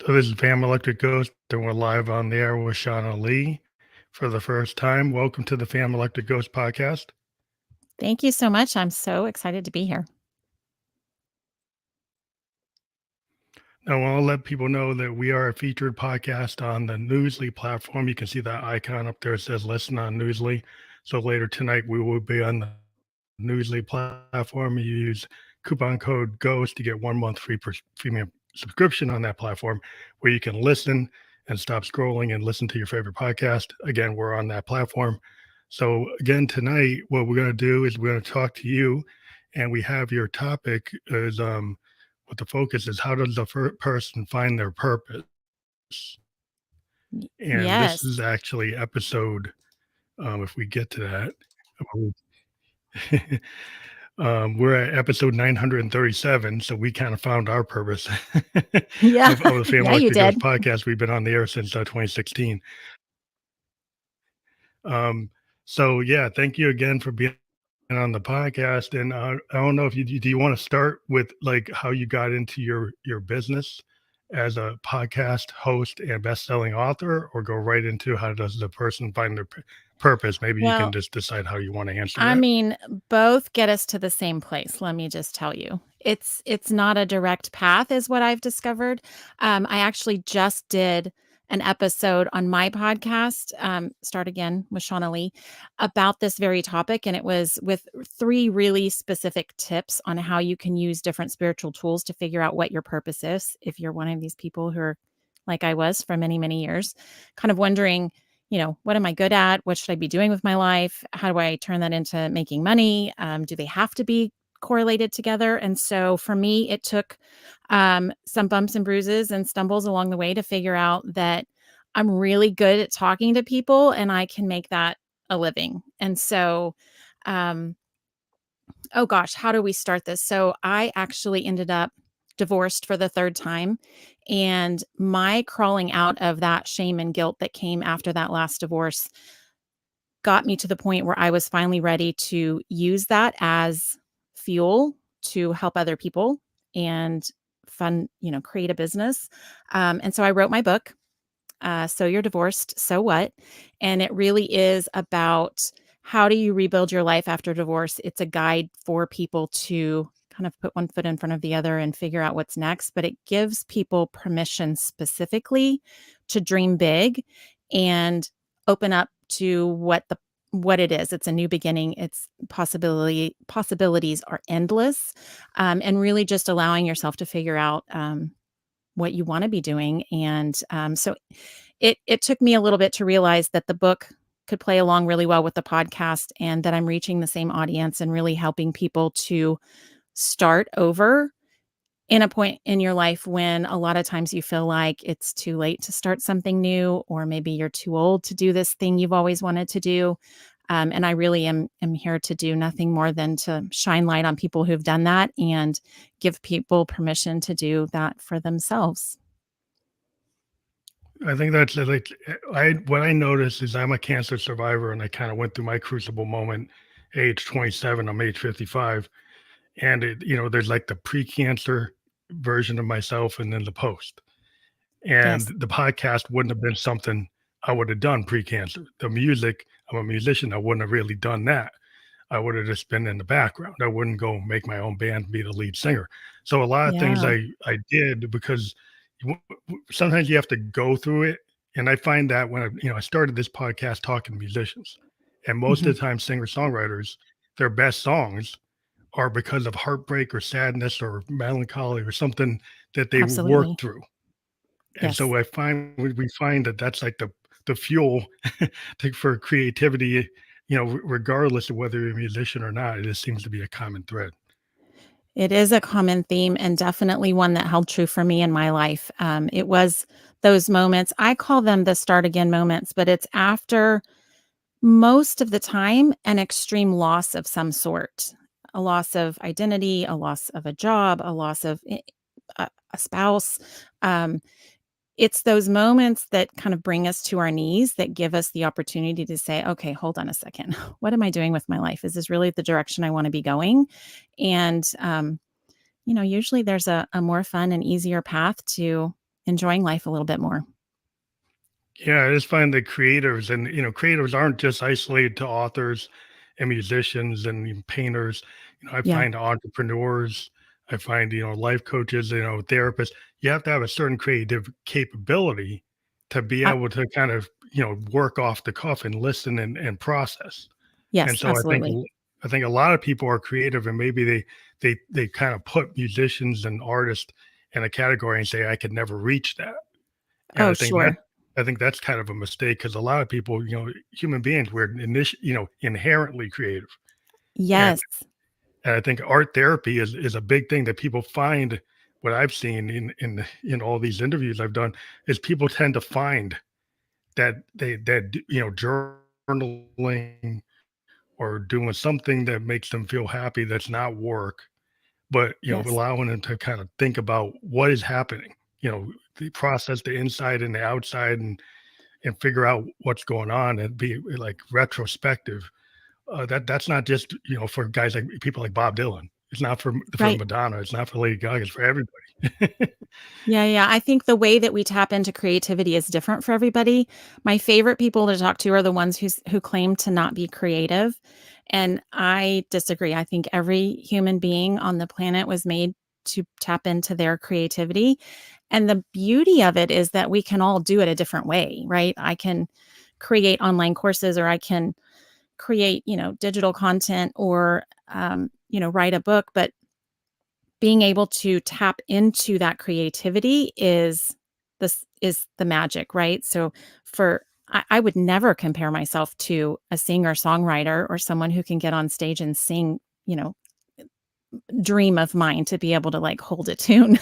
So this is Pam Electric Ghost, and we're live on the air with Shaunna Lee for the first time. Welcome to the Pam Electric Ghost podcast. Thank you so much. I'm so excited to be here. Now, I want to let people know that we are a featured podcast on the Newsly platform. You can see that icon up there. It says listen on Newsly. So later tonight, we will be on the Newsly platform. You use coupon code GHOST to get 1 month premium subscription on that platform where you can listen and stop scrolling and listen to your favorite podcast. Again, we're on that platform. So, again, tonight, what we're going to do is we're going to talk to you, and we have your topic is what the focus is, how does the person find their purpose? And this is Yes. actually episode, if we get to that, we're at episode 937, so we kind of found our purpose Yeah. of the Family Yeah, you Electric did. Ghost podcast. We've been on the air since 2016. So yeah, thank you again for being on the podcast. And I don't know if do you want to start with like how you got into your business as a podcast host and best-selling author, or go right into how does the person find their purpose? Maybe you can Well, just decide how you want to answer I that. mean, both get us to the same place, let me just tell you. It's not a direct path is what I've discovered. I actually just did an episode on my podcast, Start Again with Shaunna Lee, about this very topic, and it was with 3 really specific tips on how you can use different spiritual tools to figure out what your purpose is, if you're one of these people who are like I was for many, many years, kind of wondering, what am I good at? What should I be doing with my life? How do I turn that into making money? Do they have to be correlated together? And so for me, it took some bumps and bruises and stumbles along the way to figure out that I'm really good at talking to people and I can make that a living. And so, um, oh gosh, how do we start this? So I actually ended up divorced for the 3rd time. And my crawling out of that shame and guilt that came after that last divorce got me to the point where I was finally ready to use that as fuel to help other people and create a business. And so I wrote my book, So You're Divorced, So What? And it really is about how do you rebuild your life after divorce. It's a guide for people to kind of put one foot in front of the other and figure out what's next, but it gives people permission specifically to dream big and open up to what it is. It's a new beginning. It's possibilities are endless, and really just allowing yourself to figure out what you want to be doing. And so it took me a little bit to realize that the book could play along really well with the podcast, and that I'm reaching the same audience and really helping people to start over in a point in your life when a lot of times you feel like it's too late to start something new, or maybe you're too old to do this thing you've always wanted to do. And I really am here to do nothing more than to shine light on people who've done that and give people permission to do that for themselves. I think that's like I what I noticed is I'm a cancer survivor, and I kind of went through my crucible moment, age 27. I'm age 55, and there's like the pre-cancer version of myself, and then the post. And Yes. the podcast wouldn't have been something I would have done pre-cancer. The music, I'm a musician. I wouldn't have really done that. I would have just been in the background. I wouldn't go make my own band, be the lead singer. So a lot of things Yeah. I did because sometimes you have to go through it. And I find that when I started this podcast talking to musicians, and most Mhm. of the time singer songwriters, their best songs are because of heartbreak or sadness or melancholy or something that they Absolutely. worked through. And Yes. so we find that that's like the fuel for creativity, regardless of whether you're a musician or not. It just seems to be a common thread. It is a common theme and definitely one that held true for me in my life. It was those moments, I call them the start again moments, but it's after most of the time an extreme loss of some sort, a loss of identity, a loss of a job, a loss of a spouse. Um, it's those moments that kind of bring us to our knees that give us the opportunity to say, okay, hold on a second. What am I doing with my life? Is this really the direction I want to be going? And usually there's a more fun and easier path to enjoying life a little bit more. Yeah, I just find that creators and creators aren't just isolated to authors and musicians and painters. I Yeah. find entrepreneurs, I find life coaches, therapists. You have to have a certain creative capability to be Uh, able to kind of work off the cuff and listen and process. And yes, so absolutely. I think a lot of people are creative and maybe they kind of put musicians and artists in a category and say I could never reach that. And Oh, sure. I think that's kind of a mistake because a lot of people, human beings, we're inherently creative, and Yes. I think art therapy is a big thing that people find. What I've seen in all these interviews I've done is people tend to find that journaling or doing something that makes them feel happy that's not work, but Yes. allowing them to kind of think about what is happening. The process, the inside and the outside, and figure out what's going on and be like retrospective. That's not just for guys like people like Bob Dylan. It's not for Right. Madonna. It's not for Lady Gaga. It's for everybody. Yeah, yeah. I think the way that we tap into creativity is different for everybody. My favorite people to talk to are the ones who claim to not be creative, and I disagree. I think every human being on the planet was made to tap into their creativity, and the beauty of it is that we can all do it a different way, right? I can create online courses, or I can create, digital content, or write a book, but being able to tap into that creativity is the magic, right? So for I would never compare myself to a singer-songwriter or someone who can get on stage and sing, you know, dream of mine to be able to, like, hold a tune.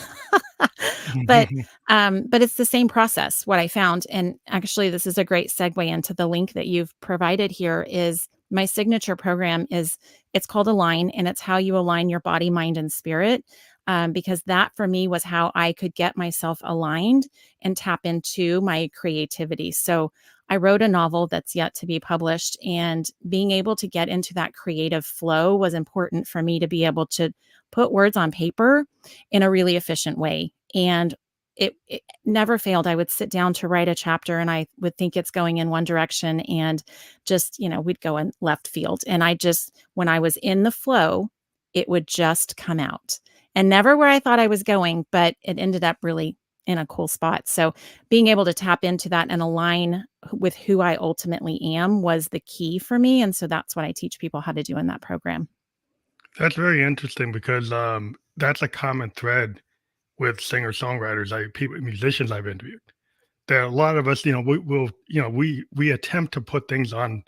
But, but it's the same process, what I found, and actually, this is a great segue into the link that you've provided here. Is my signature program is it's called Align, and it's how you align your body, mind, and spirit, because that, for me, was how I could get myself aligned and tap into my creativity. So, I wrote a novel that's yet to be published, and being able to get into that creative flow was important for me to be able to put words on paper in a really efficient way. And it never failed. I would sit down to write a chapter and I would think it's going in one direction, and just, we'd go in left field. And when I was in the flow, it would just come out, and never where I thought I was going, but it ended up really in a cool spot. So being able to tap into that and align with who I ultimately am was the key for me. And so that's what I teach people how to do in that program. That's very interesting because that's a common thread with singer songwriters, people, musicians I've interviewed. That a lot of us, we will, we attempt to put things on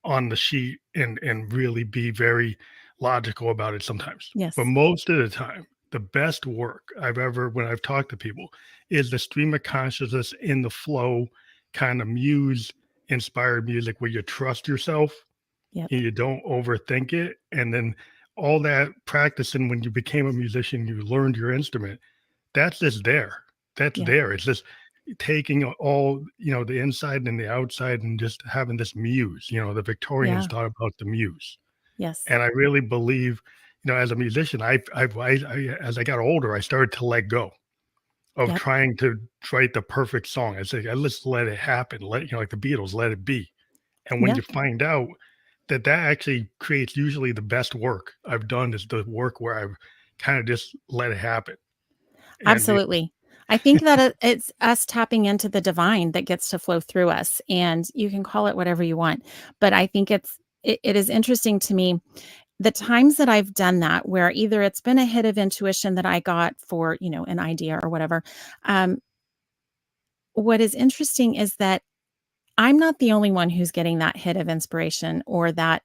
the sheet and really be very logical about it sometimes. But Yes. most of the time, the best work I've ever when I've talked to people is the stream of consciousness in the flow kind of muse inspired music where you trust yourself Yep. and you don't overthink it. And then all that practicing when you became a musician, you learned your instrument. That's just there. That's Yeah. there. It's just taking all, the inside and the outside and just having this muse. The Victorians Yeah. thought about the muse. Yes. And I really believe, as a musician, as I got older, I started to let go of Yep. trying to write the perfect song. I say, let's let it happen. Like the Beatles, let it be. And when Yeah. you find out that actually creates usually the best work I've done is the work where I've kind of just let it happen. And Absolutely. I think that it's us tapping into the divine that gets to flow through us, and you can call it whatever you want. But I think it is interesting to me the times that I've done that, where either it's been a hit of intuition that I got for, an idea or whatever. Um, what is interesting is that I'm not the only one who's getting that hit of inspiration or that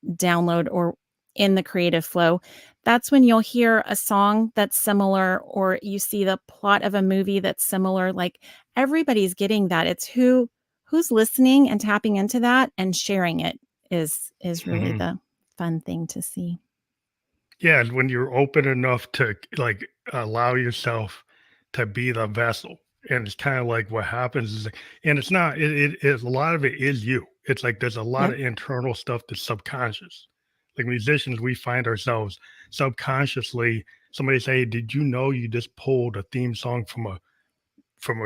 download or in the creative flow. That's when you'll hear a song that's similar, or you see the plot of a movie that's similar. Like, everybody's getting that. It's who's listening and tapping into that and sharing it is really Mhm. the fun thing to see. Yeah, and when you're open enough to like allow yourself to be the vessel, and it's kind of like what happens is, and it's not, it is a lot of it is you. It's like there's a lot Yep. of internal stuff that's subconscious. Like musicians, we find ourselves subconsciously. Somebody say, "Did you know you just pulled a theme song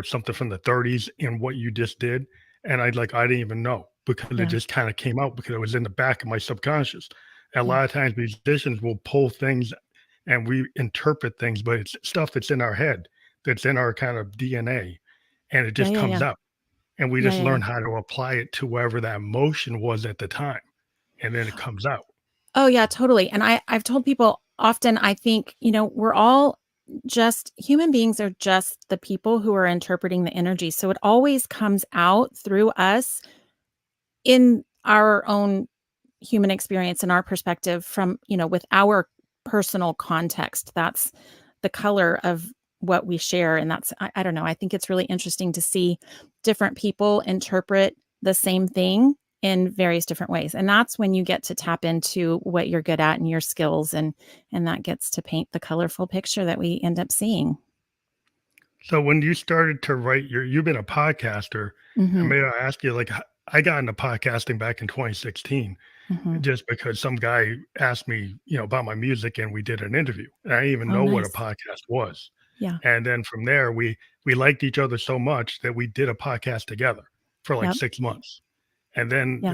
something from the 30s and what you just did, and I didn't even know because it Yeah. just kind of came out because it was in the back of my subconscious. And a Yeah. lot of times musicians will pull things and we interpret things, but it's stuff that's in our head, that's in our kind of DNA, and it Yeah. just Yeah. comes Yeah. out. And we Yeah. just Yeah. Yeah. learn how to apply it to wherever that emotion was at the time, and then it comes out. Oh, yeah, totally. And I've told people often, I think, we're all just human beings are just the people who are interpreting the energy. So it always comes out through us in our own human experience and our perspective from, with our personal context. That's the color of what we share. And I don't know, I think it's really interesting to see different people interpret the same thing in various different ways. And that's when you get to tap into what you're good at and your skills and that gets to paint the colorful picture that we end up seeing. So when you started to write you've been a podcaster, and Mhm. may I ask you, like, I got into podcasting back in 2016 Mhm. just because some guy asked me, about my music and we did an interview. And I didn't even Oh, know what a nice. podcast was. Yeah. And then from there, we liked each other so much that we did a podcast together for like Yep. 6 months. And then Yeah.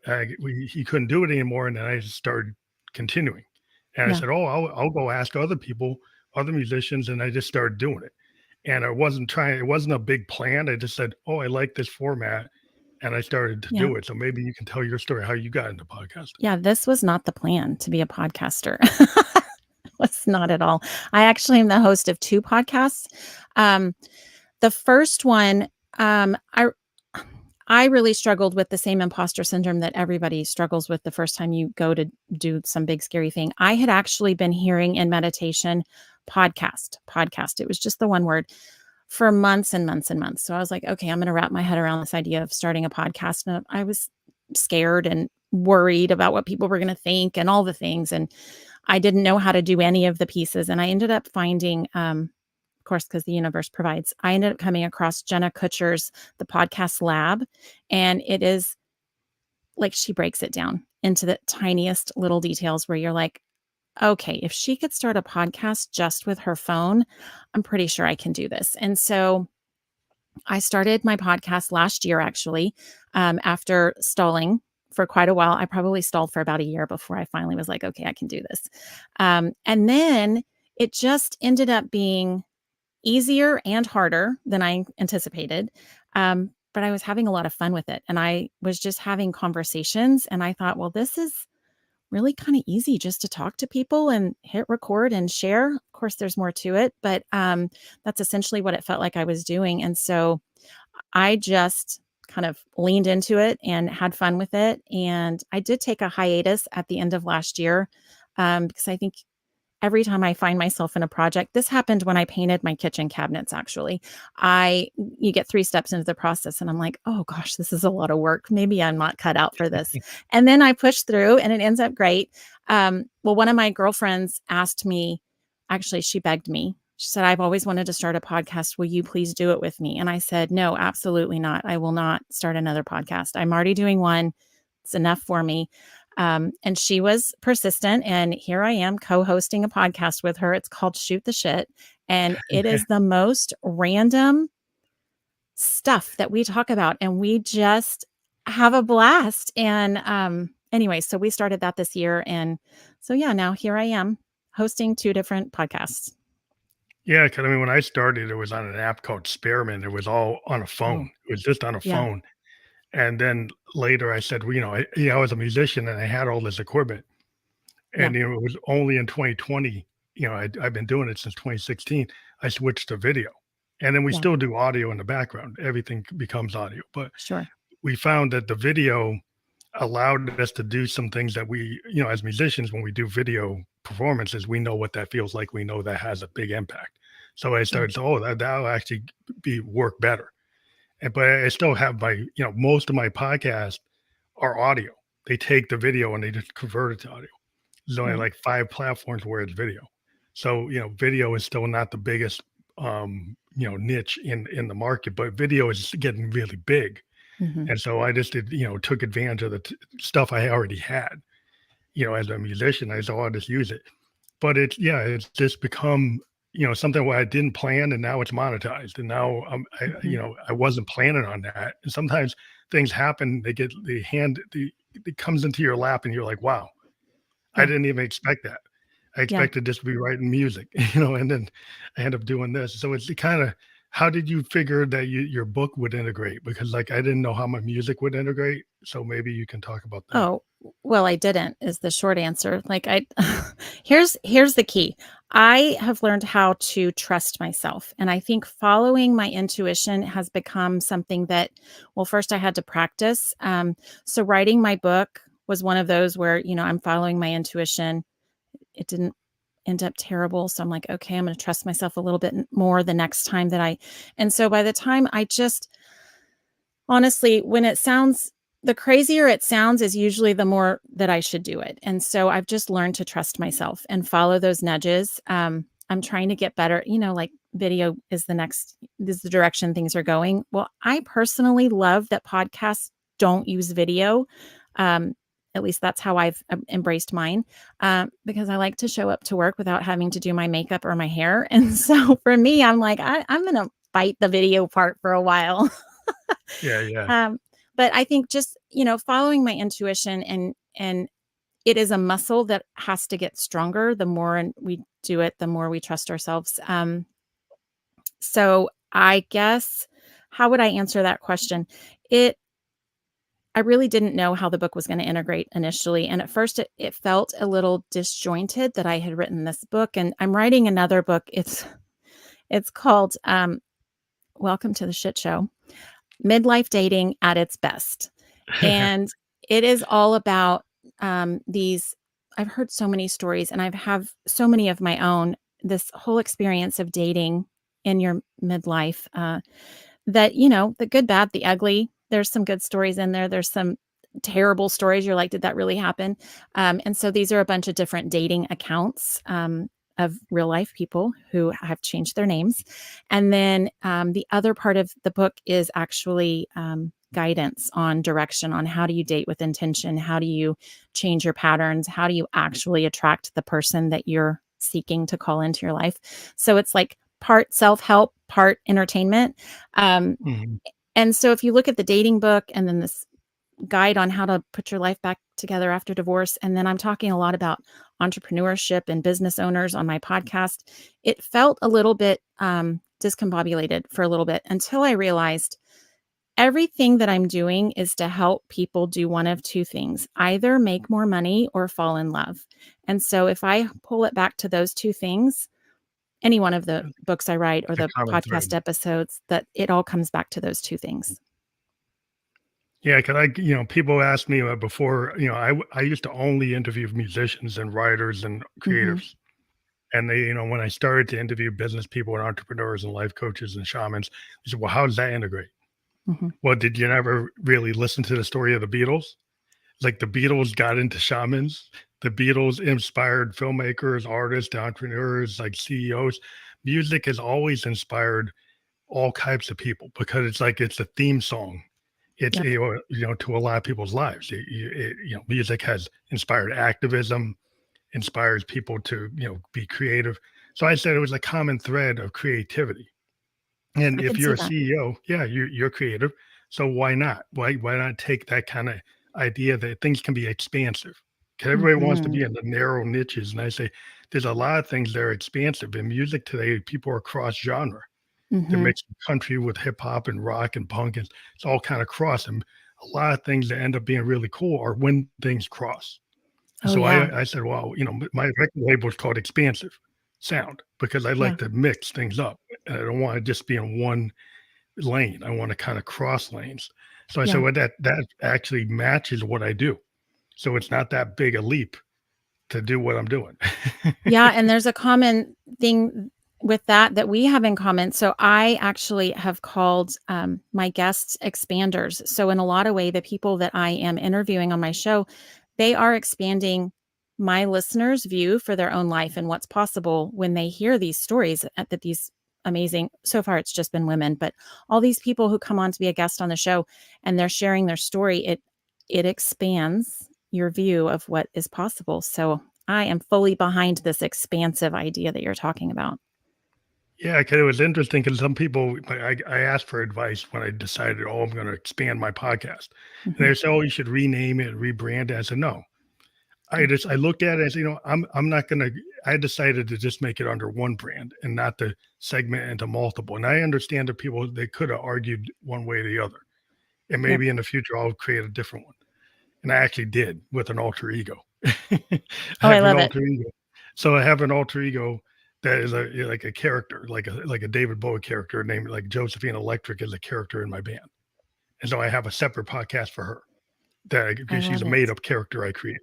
then he couldn't do it anymore, and then I just started continuing. And I Yeah. said, "Oh, I'll go ask other people, other musicians," and I just started doing it. And I wasn't trying; it wasn't a big plan. I just said, "Oh, I like this format," and I started to Yeah. do it. So maybe you can tell your story how you got into podcasting. Yeah, this was not the plan to be a podcaster. Was not at all. I actually am the host of 2 podcasts. Um, the first one, I really struggled with the same imposter syndrome that everybody struggles with the first time you go to do some big scary thing. I had actually been hearing in meditation podcast. It was just the one word for months and months and months. So I was like, okay, I'm going to wrap my head around this idea of starting a podcast. And I was scared and worried about what people were going to think and all the things. And I didn't know how to do any of the pieces. And I ended up finding, of course, because the universe provides, I ended up coming across Jenna Kutcher's The Podcast Lab. And it is like she breaks it down into the tiniest little details where you're like, okay, if she could start a podcast just with her phone, I'm pretty sure I can do this. And so I started my podcast last year, actually, after stalling for quite a while. I probably stalled for about a year before I finally was like, okay, I can do this. And then it just ended up being easier and harder than I anticipated. But I was having a lot of fun with it. And I was just having conversations. And I thought, well, this is really kind of easy just to talk to people and hit record and share. Of course, there's more to it, but that's essentially what it felt like I was doing. And so I just kind of leaned into it and had fun with it. And I did take a hiatus at the end of last year because I think every time I find myself in a project, this happened when I painted my kitchen cabinets, actually. You get 3 steps into the process and I'm like, "Oh gosh, this is a lot of work. Maybe I'm not cut out for this." And then I push through and it ends up great. Well, one of my girlfriends asked me, actually, she begged me. She said, "I've always wanted to start a podcast. Will you please do it with me?" And I said, "No, absolutely not. I will not start another podcast. I'm already doing one. It's enough for me." And she was persistent. And here I am co hosting a podcast with her. It's called Shoot the Shit. And it is the most random stuff that we talk about. And we just have a blast. And anyway, so we started that this year. And so, yeah, now here I am hosting 2 different podcasts. Yeah, because I mean, when I started, it was on an app called Spearmint. It was all on a Oh, phone. It was just on a yeah, phone. And then later I said, well, I was a musician and I had all this equipment. yeah, And it was only in 2020, I've been doing it since 2016. I switched to video. And then we yeah, still do audio in the background. Everything becomes audio. But sure. we found that the video allowed us to do some things that we, as musicians, when we do video performances, we know what that feels like. We know that has a big impact. So I Yeah, started to, that'll actually be work better. But I still have most of my podcasts are audio. They take the video and they just convert it to audio. There's only right. like 5 platforms where it's video. So, video is still not the biggest, niche in the market, but video is getting really big. Hmm. And so I just took advantage of the stuff I already had, as a musician. I said, "Oh, I'll just use it." But it's just become something where I didn't plan and now it's monetized. And now Mhm. I wasn't planning on that. And sometimes things happen, it comes into your lap and you're like, wow, I Yeah. didn't even expect that. I Yeah. expected just to be writing music, and then I end up doing this. So it's kind of, how did you figure that your book would integrate? Because like I didn't know how my music would integrate. So maybe you can talk about that. Oh, well, I didn't is the short answer. Like I here's the key. I have learned how to trust myself, and I think following my intuition has become something that, well, first I had to practice. So writing my book was one of those where, I'm following my intuition. It didn't end up terrible, so I'm like, okay, I'm going to trust myself a little bit more the next time that I. And so by the time I just honestly, when it sounds the crazier it sounds is usually the more that I should do it. And so I've just learned to trust myself and follow those nudges. I'm trying to get better, like video is the direction things are going. Well, I personally love that podcasts don't use video. Um, at least that's how I've embraced mine, because I like to show up to work without having to do my makeup or my hair. And so for me, I'm like, I'm going to fight the video part for a while. Yeah. Yeah. Um, but I think just, following my intuition and it is a muscle that has to get stronger. The more we do it, the more we trust ourselves. So I guess how would I answer that question? It I really didn't know how the book was going to integrate initially. And at first it felt a little disjointed that I had written this book and I'm writing another book. It's called Welcome to the Shit Show. Midlife dating at its best. And it is all about these. I've heard so many stories and I've have so many of my own. This whole experience of dating in your midlife, that, the good, bad, the ugly. There's some good stories in there. There's some terrible stories. You're like, did that really happen? And so these are a bunch of different dating accounts. Of real life people who have changed their names. And then the other part of the book is actually guidance on direction on how do you date with intention? How do you change your patterns? How do you actually attract the person that you're seeking to call into your life? So it's like part self help, part entertainment. Um, Mhm. and so if you look at the dating book and then this guide on how to put your life back together after divorce. And then I'm talking a lot about entrepreneurship and business owners on my podcast. It felt a little bit discombobulated for a little bit until I realized everything that I'm doing is to help people do one of two things, either make more money or fall in love. And so if I pull it back to those two things, any one of the books I write or It's a the common podcast thread. episodes, that it all comes back to those two things. Yeah, because people ask me before, I used to only interview musicians and writers and Hmm. creatives. And when I started to interview business people and entrepreneurs and life coaches and shamans, they said, well, how does that integrate? Hmm. Well, did you never really listen to the story of the Beatles? Like the Beatles got into shamans. The Beatles inspired filmmakers, artists, entrepreneurs, like CEOs. Music has always inspired all types of people because it's like it's a theme song. It's Yep. to a lot of people's lives. Music has inspired activism, inspires people to be creative. So I said it was a common thread of creativity. And I if can you're see a that. CEO, yeah, you're creative. So why not? Why not take that kind of idea that things can be expansive? Because everybody wants to Mhm. be in the narrow niches. And I say there's a lot of things that are expansive. In music today, people are cross genre. They're Mhm. mixing country with hip hop and rock and punk. And it's all kind of cross. And a lot of things that end up being really cool are when things cross. Oh, So yeah. I said, well, my record label is called Expansive Sound because I Yeah. like to mix things up. And I don't want to just be in one lane. I want to kind of cross lanes. So I said, Yeah. well, that actually matches what I do. So it's not that big a leap to do what I'm doing. Yeah, and there's a common thing with that we have in common. So I actually have called, my guests expanders. So in a lot of way, the people that I am interviewing on my show, they are expanding my listeners' view for their own life and what's possible when they hear these stories that these amazing so far it's just been women, but all these people who come on to be a guest on the show and they're sharing their story, it expands your view of what is possible. So I am fully behind this expansive idea that you're talking about. Yeah, 'cause it was interesting because some people, like, I asked for advice when I decided, oh, I'm going to expand my podcast, and Mhm. they said, oh, you should rename it, rebrand it. I said, no. Yeah. I looked at it as, I'm not gonna. I decided to just make it under one brand and not to segment into multiple. And I understand that people they could have argued one way or the other, and Yep. maybe in the future I'll create a different one. And I actually did with an alter ego. I Oh, I have an love it. alter ego, so I have an alter ego that is like a character, like a David Bowie character named like Josephine Electric is a character in my band, and so I have a separate podcast for her that I because she's love a it. made up character I created.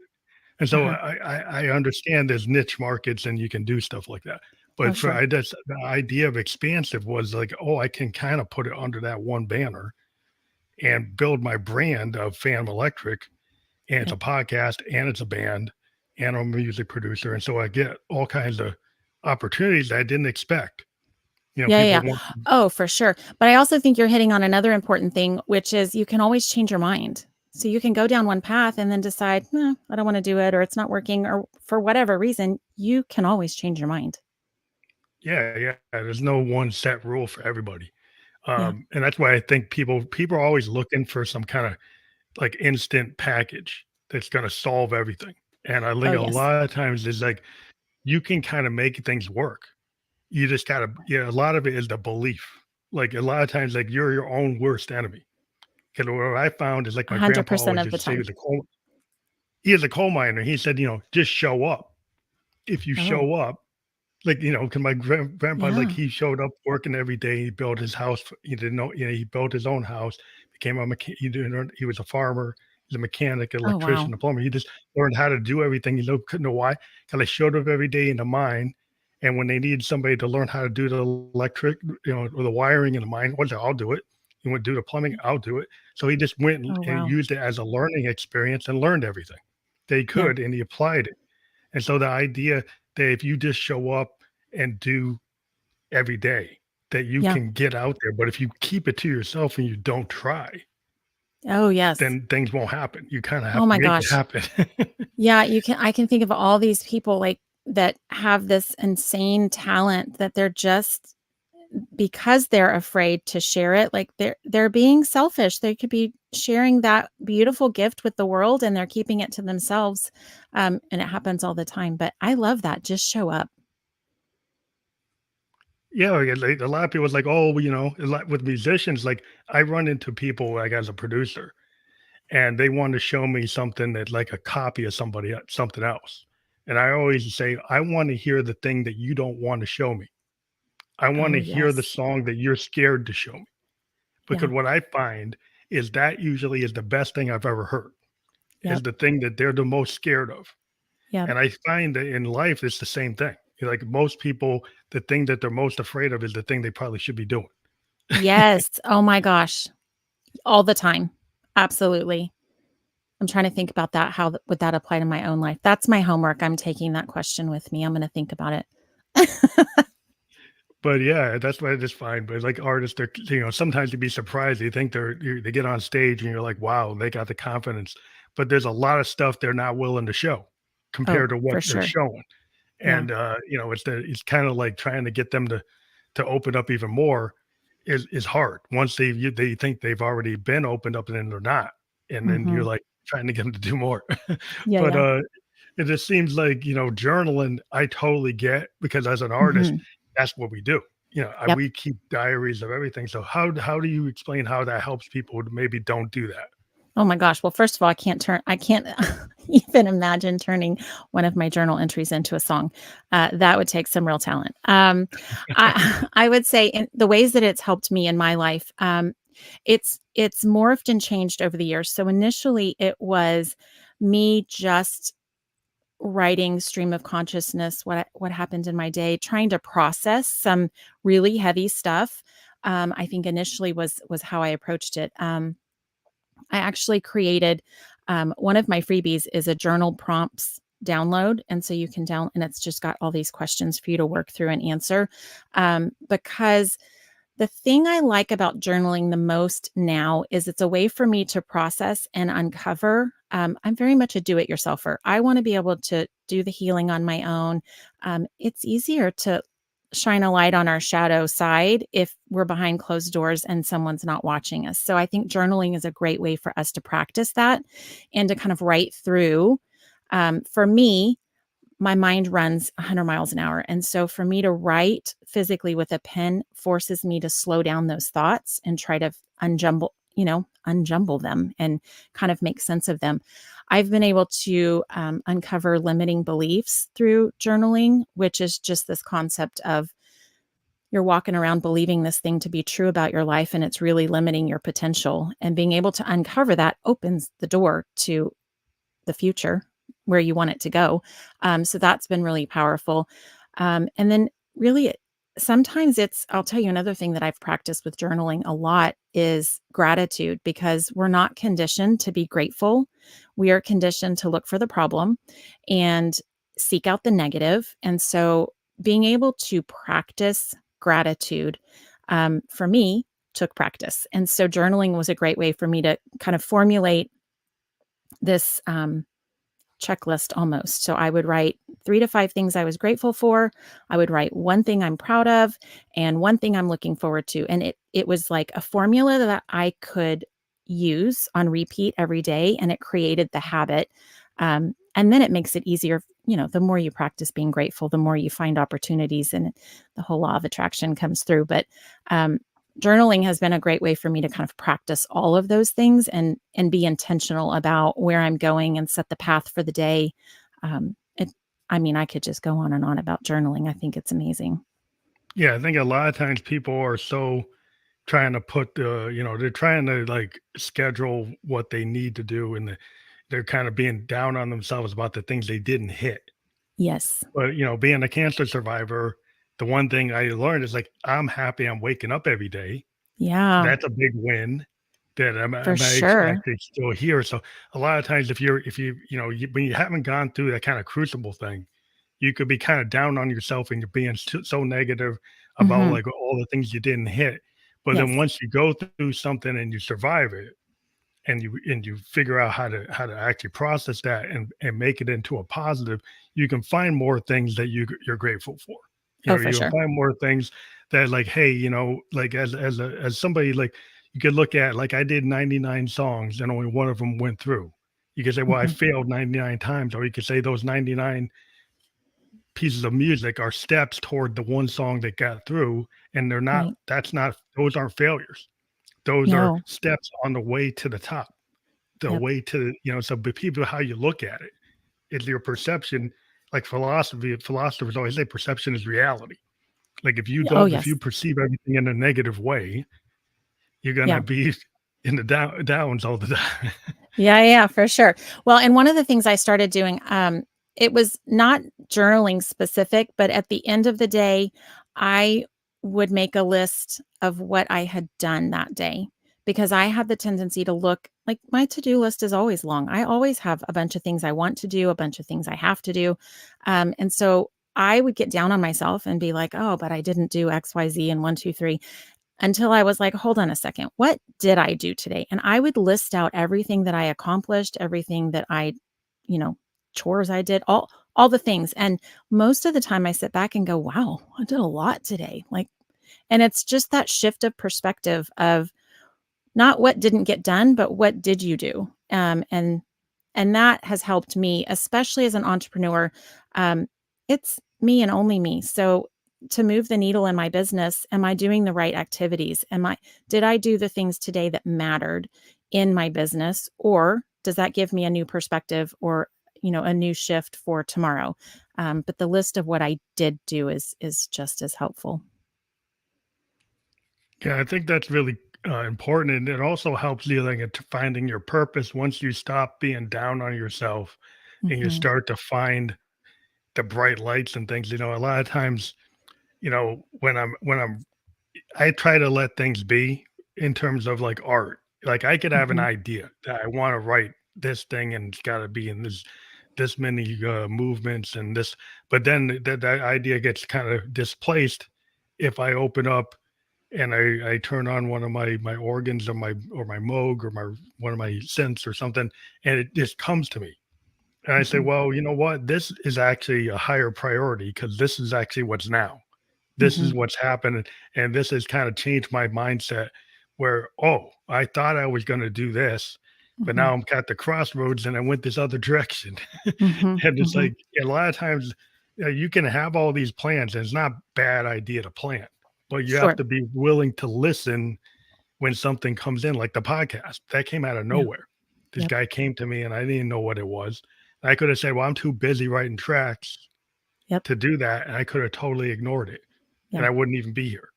And so Uh-huh. I understand there's niche markets and you can do stuff like that. Oh, But for sure. I just the idea of expansive was like, oh, I can kind of put it under that one banner and build my brand of Phantom Electric. And it's a Yep. podcast and it's a band and I'm a music producer. And so I get all kinds of opportunities that I didn't expect. Yeah, People yeah. want, Oh, for sure. But I also think you're hitting on another important thing, which is you can always change your mind. So you can go down one path and then decide, I don't want to do it, or it's not working, or for whatever reason, you can always change your mind. yeah, yeah. There's no one set rule for everybody. Yeah. And that's why I think people are always looking for some kind of like instant package that's gonna solve everything. And I Oh, think a yes. lot of times is like you can kind of make things work. You just gotta yeah, a lot of it is the belief. Like a lot of times, like you're your own worst enemy. Because what I found is like my grandpa 100% always of the used to say time. he is a coal miner. He said, just show up. If you Oh, show up, like, 'cause my grandpa, like, yeah. he showed up working every day. He built his house. He didn't know, he built his own house, became a mechanic. He didn't learn, he was a farmer, he's a mechanic, an Oh, wow. electrician, a plumber. He just learned how to do everything. Couldn't know why. Because I showed up every day in the mine. And when they needed somebody to learn how to do the electric, or the wiring in the mine, what I'll do it. You want to do the plumbing, I'll do it. So he just went Oh, and wow. used it as a learning experience and learned everything they Yeah. could, and he applied it. And so the idea that if you just show up and do every day, that you Yeah. can get out there, but if you keep it to yourself and you don't try, Oh, yes. then things won't happen. You kinda Oh have to my make it gosh. happen. Yeah, I can think of all these people like that have this insane talent that they're just because they're afraid to share it, like they're being selfish. They could be sharing that beautiful gift with the world and they're keeping it to themselves. And it happens all the time. But I love that. Just show up. Yeah, like, a lot of people is like, "Oh, a lot with musicians, like, I run into people, like, as a producer, and they want to show me something that like a copy of something else." And I always say, "I wanna hear the thing that you don't want to show me. I Oh, wanna hear the yes. song that you're scared to show me." Because Yeah. what I find is that usually is the best thing I've ever heard, is Yep. the thing that they're the most scared of. Yep. And I find that in life, it's the same thing. Like most people, the thing that they're most afraid of is the thing they probably should be doing. Yes. Oh my gosh. All the time. Absolutely. I'm trying to think about that. How would that apply to my own life? That's my homework. I'm taking that question with me. I'm going to think about it. But yeah, that's what I just find. But like artists, they're sometimes you'd be surprised. They think they get on stage and you're like, wow, they got the confidence. But there's a lot of stuff they're not willing to show Oh, compared to what for they're sure. showing. Yeah. And it's kind of like trying to get them to open up even more is hard. Once they think they've already been opened up and then they're not. And then you're Hmm. like trying to get them to do more. Yeah. But Yeah. it just seems like, journaling I totally get because as an artist, Hmm. that's what we do. Yep. We keep diaries of everything. So how do you explain how that helps people who maybe don't do that? Oh my gosh. Well, first of all, I can't even imagine turning one of my journal entries into a song. That would take some real talent. I would say in the ways that it's helped me in my life, it's morphed and changed over the years. So initially it was me just writing stream of consciousness, what happened in my day, trying to process some really heavy stuff. I think initially was how I approached it. I actually created one of my freebies is a journal prompts download. And so you can and it's just got all these questions for you to work through and answer. Because the thing I like about journaling the most now is it's a way for me to process and uncover. I'm very much a do it yourselfer. I want to be able to do the healing on my own. It's easier to shine a light on our shadow side if we're behind closed doors and someone's not watching us. So I think journaling is a great way for us to practice that and to kind of write through. For me, my mind runs 100 miles an hour. And so for me to write physically with a pen forces me to slow down those thoughts and try to unjumble them and kind of make sense of them. I've been able to uncover limiting beliefs through journaling, which is just this concept of you're walking around believing this thing to be true about your life and it's really limiting your potential. And being able to uncover that opens the door to the future where you want it to go. So that's been really powerful. And then really sometimes I'll tell you another thing that I've practiced with journaling a lot is gratitude, because we're not conditioned to be grateful. We are conditioned to look for the problem and seek out the negative. And so being able to practice gratitude, for me, took practice. And so journaling was a great way for me to kind of formulate this checklist almost. So I would write 3 to 5 things I was grateful for. I would write one thing I'm proud of and one thing I'm looking forward to. And it was like a formula that I could use on repeat every day, and it created the habit. And then it makes it easier. The more you practice being grateful, the more you find opportunities, and the whole law of attraction comes through. But um, journaling has been a great way for me to kind of practice all of those things and be intentional about where I'm going and set the path for the day. It, I mean, I could just go on and on about journaling. I think it's amazing. Yeah, I think a lot of times people are so trying to put they're trying to like schedule what they need to do, and they're kind of being down on themselves about the things they didn't hit. Yes. But being a cancer survivor, the one thing I learned is like I'm happy I'm waking up every day. Yeah, That's a big win that for I'm sure. actually still here. So a lot of times, if when you haven't gone through that kind of crucible thing, you could be kind of down on yourself and you're being so negative about Hmm. like all the things you didn't hit. But then Yes. once you go through something and you survive it, and you figure out how to actually process that and make it into a positive, you can find more things that you're grateful for. Oh, for You can sure. find more things that like, hey, like as somebody, like you could look at, like I did 99 songs and only one of them went through. You could say, well, I Hmm. failed 99 times, or you could say those 99 pieces of music are steps toward the one song that got through, and they're not. Right. That's not. Those aren't failures. Those are No. steps on the way to the top, the Yep. way to, so but people, how you look at it is your perception. Like philosophers always say perception is reality. Like Oh, if you yes. perceive everything in a negative way, you're gonna Yeah. be in the downs all the time. Yeah, yeah, for sure. Well, and one of the things I started doing, it was not journaling specific, but at the end of the day, I would make a list of what I had done that day, because I had the tendency to look like my to-do list is always long. I always have a bunch of things I want to do, a bunch of things I have to do. And so I would get down on myself and be like, oh, but I didn't do X, Y, Z and one, two, three, until I was like, hold on a second, what did I do today? And I would list out everything that I accomplished, everything that you know, chores I did, all the things. And most of the time I sit back and go, wow, I did a lot today. Like, and it's just that shift of perspective of not what didn't get done, but what did you do? And that has helped me, especially as an entrepreneur. Um, it's me and only me. So to move the needle in my business, am I doing the right activities? Did I do the things today that mattered in my business? Or does that give me a new perspective or, a new shift for tomorrow? But the list of what I did do is just as helpful. Yeah, I think that's really important, and it also helps you like into finding your purpose once you stop being down on yourself and you Hmm. start to find the bright lights and things. A lot of times, when I'm I try to let things be in terms of like art. Like I could have an Hmm. idea that I want to write this thing and it's got to be in this many movements and this, but then that idea gets kind of displaced if I open up and I turn on one of my organs or my Moog or my one of my synths or something, and it just comes to me. And I say, Hmm. well, you know what? This is actually a higher priority because this is actually what's now. This is Mhm. what's happened, and this has kind of changed my mindset where, oh, I thought I was going to do this, but Mhm. now I'm at the crossroads and I went this other direction. Mhm. And it's Mhm. like a lot of times you can have all these plans, and it's not a bad idea to plan, but you have Sure. to be willing to listen when something comes in, like the podcast that came out of Yeah. nowhere. This Yep. guy came to me and I didn't know what it was. I could have said, well, I'm too busy writing tracks Yep. to do that. And I could have totally ignored it and Yeah. I wouldn't even be here,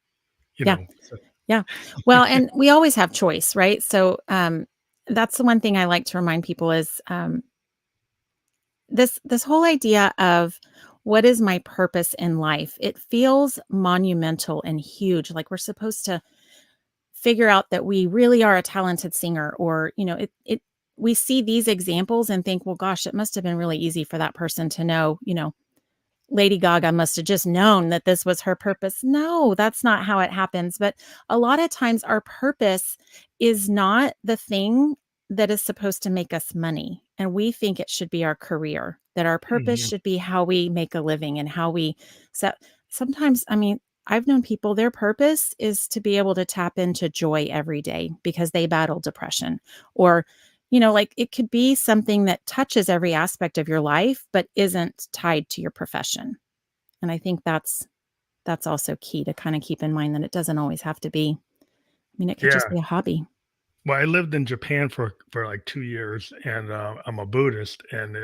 you Yeah. know? So, Yeah. Well, and we always have choice, right? So, that's the one thing I like to remind people is, this whole idea of what is my purpose in life? It feels monumental and huge, like we're supposed to figure out that we really are a talented singer, or, we see these examples and think, well, gosh, it must have been really easy for that person to know, Lady Gaga must have just known that this was her purpose. No, that's not how it happens. But a lot of times, our purpose is not the thing that is supposed to make us money. And we think it should be our career, that our purpose mhm. should be how we make a living and how we set. Sometimes, I mean, I've known people, their purpose is to be able to tap into joy every day because they battle depression, or like it could be something that touches every aspect of your life, but isn't tied to your profession. And I think that's also key to kind of keep in mind that it doesn't always have to be. I mean, it could just Yeah. be a hobby. Well, I lived in Japan for like 2 years, and I'm a Buddhist, and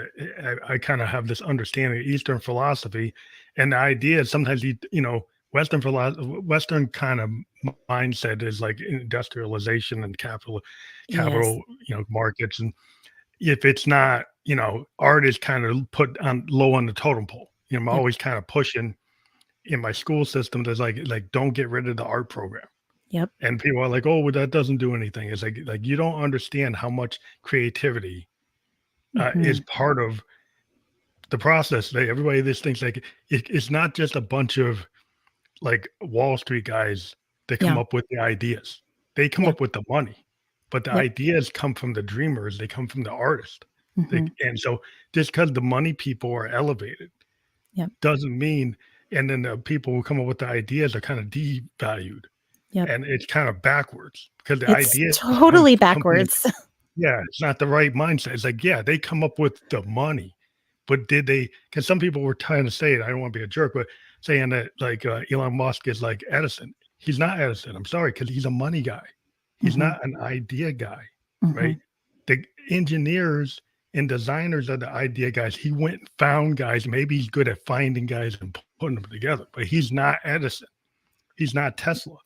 I kind of have this understanding of Eastern philosophy, and the idea is sometimes Western Western kind of mindset is like industrialization and Yes. capital markets, and if it's not art is kind of put on low on the totem pole. I'm Yep. always kind of pushing in my school system. There's like don't get rid of the art program. Yep. And people are like, "Oh, well, that doesn't do anything." It's like you don't understand how much creativity is Mhm. part of the process. Like, everybody, this thinks like it's not just a bunch of like Wall Street guys that come Yeah. up with the ideas. They come Yeah. up with the money, but the Yep. ideas come from the dreamers. They come from the artist. Mhm. And so just because the money people are elevated Yep. doesn't mean, and then the people who come up with the ideas are kind of devalued, Yep. and it's kind of backwards because the It's ideas totally come from the. backwards. Yeah, it's not the right mindset. It's like, yeah, they come up with the money, but did they? Because some people were trying to say it. I don't want to be a jerk, but saying that like Elon Musk is like Edison. He's not Edison. I'm sorry, because he's a money guy. He's Mhm. not an idea guy, right? Mhm. The engineers and designers are the idea guys. He went and found guys. Maybe he's good at finding guys and putting them together, but he's not Edison. He's not Tesla.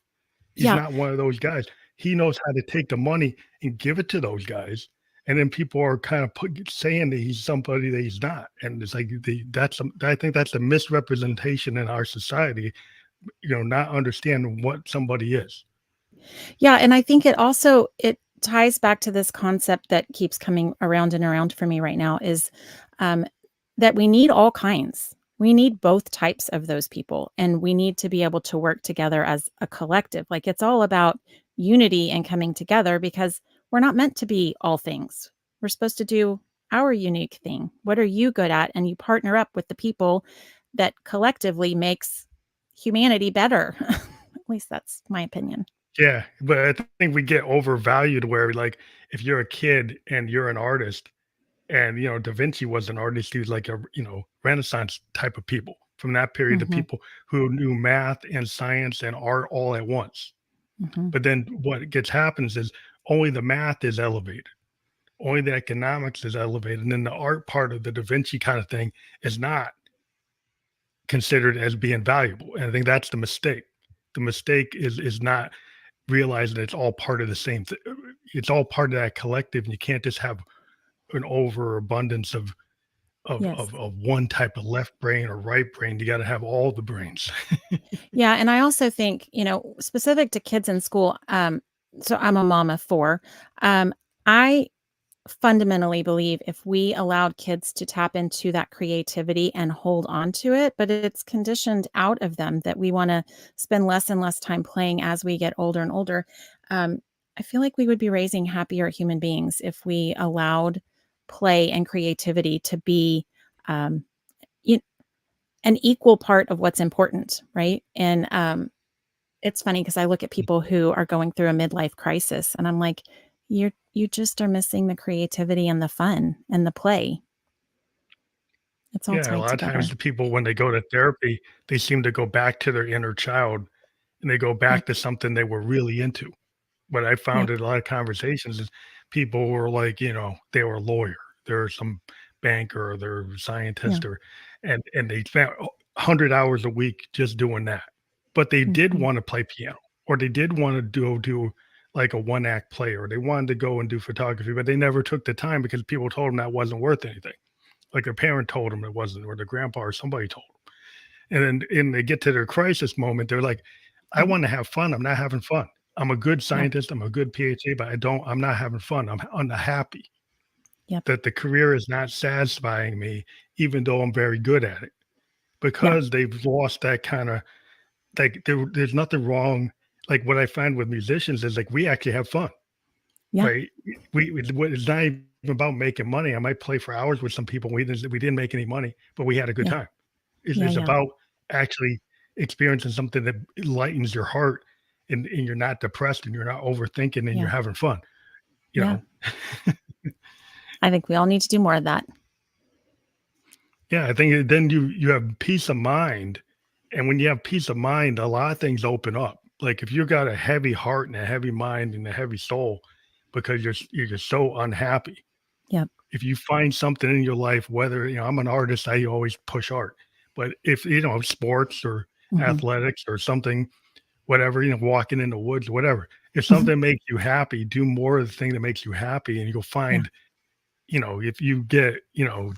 He's Yeah. not one of those guys. He knows how to take the money and give it to those guys, and then people are kind of saying that he's somebody that he's not, and it's like I think that's a misrepresentation in our society. Not understanding what somebody is. Yeah, and I think it ties back to this concept that keeps coming around and around for me right now is, um, that we need all kinds. We need both types of those people, and we need to be able to work together as a collective. Like, it's all about unity and coming together because we're not meant to be all things. We're supposed to do our unique thing. What are you good at? And you partner up with the people that collectively makes humanity better. At least that's my opinion. Yeah, but I think we get overvalued where like if you're a kid and you're an artist, and Da Vinci was an artist. He was like a Renaissance type of people from that period, the Mhm. people who knew math and science and art all at once. Mhm. But then what gets happens is only the math is elevated, only the economics is elevated, and then the art part of the Da Vinci kind of thing is not considered as being valuable. And I think that's the mistake. The mistake is not realizing it's all part of the same thing. It's all part of that collective, and you can't just have an overabundance Yes. of one type of left brain or right brain. You got to have all the brains. Yeah, and I also think, specific to kids in school, so I'm a mom of 4. I fundamentally believe if we allowed kids to tap into that creativity and hold on to it, but it's conditioned out of them that we wanna spend less and less time playing as we get older and older. Um, I feel like we would be raising happier human beings if we allowed play and creativity to be, um, an equal part of what's important, right? And it's funny because I look at people who are going through a midlife crisis, and I'm like, you just are missing the creativity and the fun and the play. It's all Yeah, a tied lot of times together. the people when they go to therapy, they seem to go back to their inner child and they go back Yep. to something they were really into. What I found Yep. in a lot of conversations is people were like, they were a lawyer, they're some banker, or they're a Yeah. scientist, or and they spent 100 hours a week just doing that. But they did Mhm. want to play piano, or they did want to do like a one act play, or they wanted to go and do photography, but they never took the time because people told them that wasn't worth anything. Like their parent told them it wasn't, or their grandpa or somebody told them. And then and they get to their crisis moment, they're like, "I Yep. wanna have fun, I'm not having fun. I'm a good Yep. scientist, I'm a good PhD, but I'm not having fun. I'm unhappy Yep. that the career is not satisfying me even though I'm very good at it." Yeah. Because they've lost that kinda like, there's nothing wrong like, what I find with musicians is, like, we actually have fun, Yeah. right? It's not even about making money. I might play for hours with some people, we didn't make any money, but we had a good Yeah. time. It's Yeah. it's Yeah. about actually experiencing something that lightens your heart and you're not depressed and you're not overthinking and you're Yeah. having fun, you Yeah. know? I think we all need to do more of that. Yeah, I think then you have peace of mind, and when you have peace of mind, a lot of things open up. Like if you got a heavy heart and a heavy mind and a heavy soul because you're just so unhappy. Yep. If you find something in your life, whether, I'm an artist, I always push art. But if, sports or Mhm. athletics or something, whatever, walking in the woods, whatever. If Mhm. something makes you happy, do more of the thing that makes you happy, and you'll Yeah. find, if you get,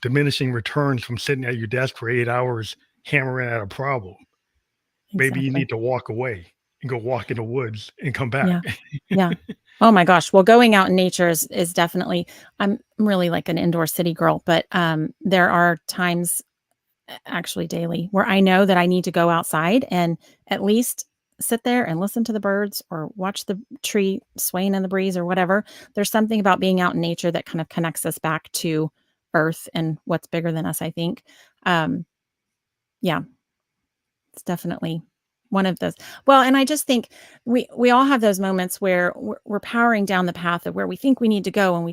diminishing returns from sitting at your desk for 8 hours hammering at a problem, maybe you Exactly. need to walk away and go walk in the woods and come back. Yeah. Yeah. Oh my gosh. Well, going out in nature is definitely I'm really like an indoor city girl, but there are times actually daily where I know that I need to go outside and at least sit there and listen to the birds or watch the tree swaying in the breeze or whatever. There's something about being out in nature that kind of connects us back to earth and what's bigger than us, I think. Um, yeah, it's definitely one of those. Well, and I just think we all have those moments where we're powering down the path of where we think we need to go, and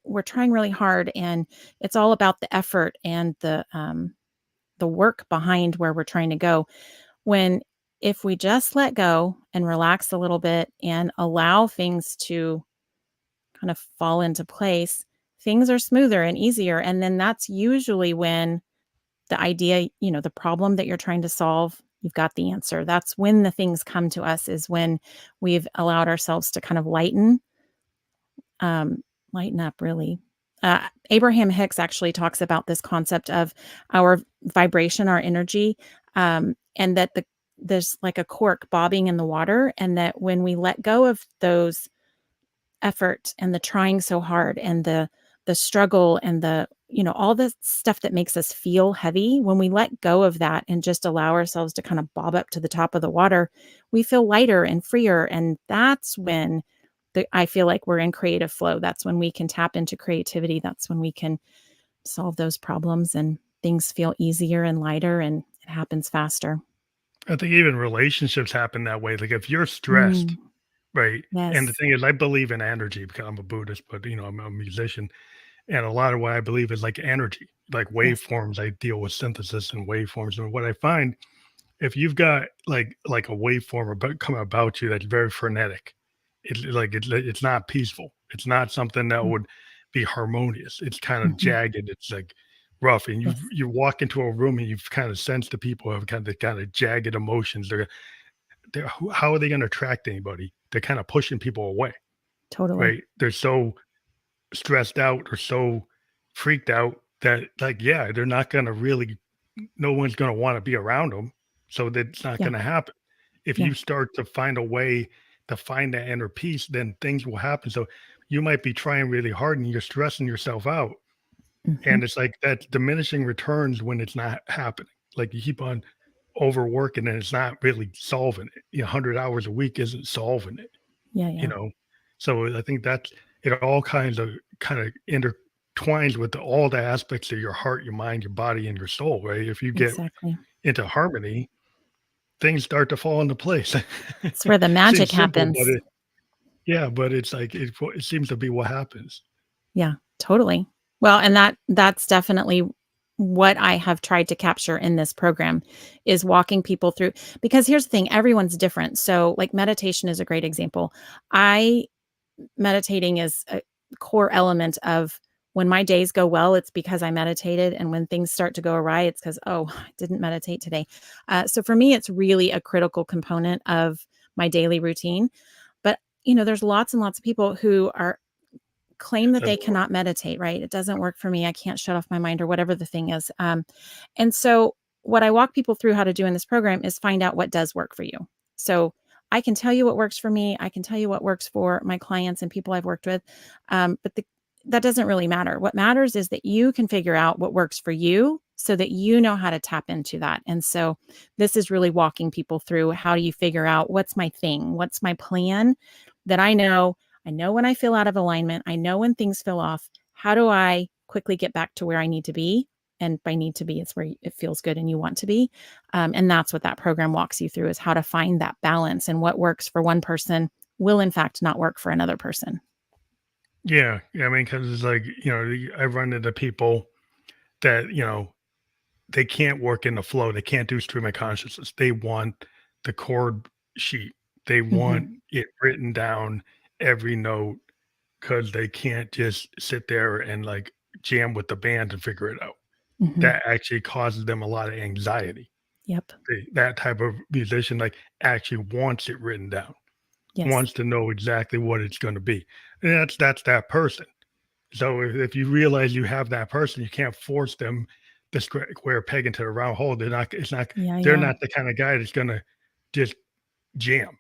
we're trying really hard, and it's all about the effort and the work behind where we're trying to go. When if we just let go and relax a little bit and allow things to kind of fall into place, things are smoother and easier. And then that's usually when the idea, the problem that you're trying to solve, you've got the answer. That's when the things come to us, is when we've allowed ourselves to kind of um, lighten up, really. Abraham Hicks actually talks about this concept of our vibration, our energy, and that there's like a cork bobbing in the water, and that when we let go of those effort and the trying so hard and the struggle and the all the stuff that makes us feel heavy, when we let go of that and just allow ourselves to kind of bob up to the top of the water, we feel lighter and freer, and that's when I feel like we're in creative flow. That's when we can tap into creativity. That's when we can solve those problems and things feel easier and lighter and it happens faster. I think even relationships happen that way. Like if you're stressed, Mm, right? And the yes. thing is, I believe in energy because I'm a Buddhist, but I'm a musician. And a lot of what I believe is like energy, like Yes. waveforms. I deal with synthesis and waveforms. And what I find, if you've got like a waveform about come about you that's very frenetic, it's not peaceful. It's not something that Mm, would be harmonious. It's kind of mhm. jagged. It's like rough. And Yes. you walk into a room and you've kind of sensed the people have kind of jagged emotions. How are they going to attract anybody? They're kind of pushing people away, Totally. right? They're so stressed out or so freaked out that like yeah they're not going to really no one's going to want to be around them, so that's not Yeah. going to happen. If Yeah. you start to find a way to find that inner peace, then things will happen. So you might be trying really hard and you're stressing yourself out, Mhm. and it's like that diminishing returns when it's not happening. Like you keep on overworking and it's not really solving it. 100 hours a week isn't solving it Yeah. you Yeah. know? So I think that's it all kinds of kind of intertwines twines with all the aspects of your heart, your mind, your body, and your soul, right? If you get Exactly. into harmony, things start to fall into place. It's where the magic Seems simple, but happens. but it's like it seems to be what happens. Yeah, totally. Well, and that's definitely what I have tried to capture in this program is walking people through, because here's the thing, everyone's different. So, like, meditation is a great example. I Meditating is a core element of when my days go well, it's because I meditated, and when things start to go awry, it's because, oh, I didn't meditate today. So for me, it's really a critical component of my daily routine. But there's lots and lots of people who are claim that they Doesn't work. cannot meditate, right? It doesn't work for me. I can't shut off my mind or whatever the thing is. And so, what I walk people through how to do in this program is find out what does work for you. So, I can tell you what works for me. I can tell you what works for my clients and people I've worked with. But that doesn't really matter. What matters is that you can figure out what works for you so that you know how to tap into that. And so, this is really walking people through how do you figure out what's my thing? What's my plan that I know when I feel out of alignment. I know when things feel off. How do I quickly get back to where I need to be? And by need to be, it's where it feels good and you want to be. And that's what that program walks you through, is how to find that balance, and what works for one person will in fact not work for another person. Yeah. I mean, because it's like I run into people that they can't work in the flow. They can't do stream of consciousness. They want the chord sheet. They want Hmm. it written down every note because they can't just sit there and like jam with the band and figure it out. Hmm. That actually causes them a lot of anxiety. Yep. That type of musician like actually wants it written down, Yes. wants to know exactly what it's going to be. And that's that person. So if you realize you have that person, you can't force them to square peg into the round hole. They're not. It's not. Yeah. They're Yeah. not the kind of guy that's gonna just jam